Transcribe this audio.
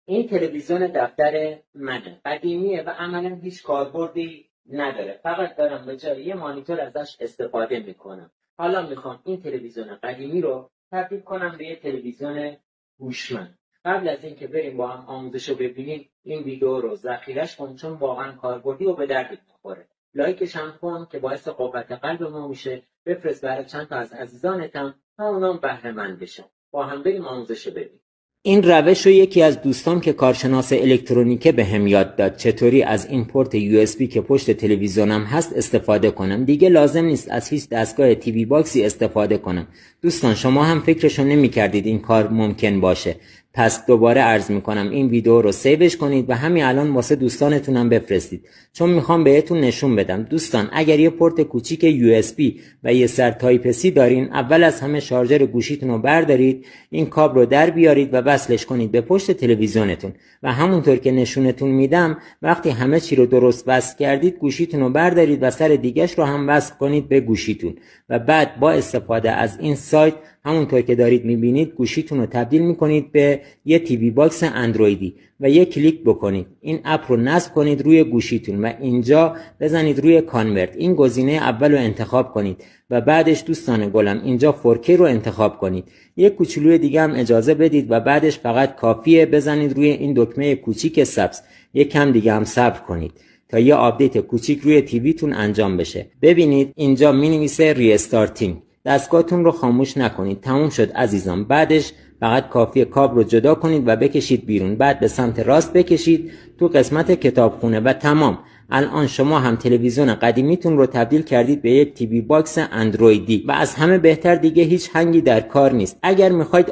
این تلویزیون دفتر منه، قدیمیه و عملا هیچ کاربردی نداره، فقط دارم به جای یه مانیتور ازش استفاده میکنم. حالا میخوام این تلویزیون قدیمی رو تبدیل کنم به یه تلویزیون هوشمند. قبل از اینکه بریم با هم آموزش رو ببینیم، این ویدیو رو ذخیره‌اش کن چون واقعا کاربردی و به دردت میخوره. لایکش هم کن که باعث قوت قلب ما میشه. بفرست برای چند تا از عزیزانتم تا اونام بهره مند بشن. با هم بریم آموزش رو ببینیم. این روش رو یکی از دوستام که کارشناس الکترونیکه بهم یاد داد، چطوری از این پورت USB که پشت تلویزیونم هست استفاده کنم. دیگه لازم نیست از هیچ دستگاه تیوی باکسی استفاده کنم. دوستان شما هم فکرشو نمی‌کردید این کار ممکن باشه. پس دوباره عرض میکنم این ویدیو رو سیوش کنید و همین الان واسه دوستانتونم بفرستید، چون میخوام بهتون نشون بدم. دوستان اگر یه پورت کوچیک USB و یه سر تایپ C دارین، اول از همه شارژر گوشیتون رو بردارید، این کابل رو در بیارید و وصلش کنید به پشت تلویزیونتون و همونطور که نشونتون میدم وقتی همه چی رو درست وصل کردید، گوشیتون رو بردارید و سر دیگه‌اش رو هم وصل کنید به گوشیتون و بعد با استفاده از این سایت همونطور که دارید میبینید گوشیتون رو تبدیل میکنید به یه تیوی باکس اندرویدی و یه کلیک بکنید این اپ رو نصب کنید روی گوشیتون و اینجا بزنید روی کانورت. این گزینه اول رو انتخاب کنید و بعدش دوستان گلم اینجا 4K رو انتخاب کنید. یه کوچولوی دیگه هم اجازه بدید و بعدش فقط کافیه بزنید روی این دکمه کوچیک سبز. یک کم دیگه هم صبر کنید تا یه آپدیت کوچیک روی تیویتون انجام بشه. ببینید اینجا مینویسه ریستارتینگ. دستگاهتون رو خاموش نکنید. تموم شد عزیزان. بعدش فقط کافیه کابل رو جدا کنید و بکشید بیرون. بعد به سمت راست بکشید تو قسمت کتابخونه و تمام. الان شما هم تلویزیون قدیمیتون رو تبدیل کردید به یک تیوی باکس اندرویدی و از همه بهتر دیگه هیچ هنگی در کار نیست. اگر میخواید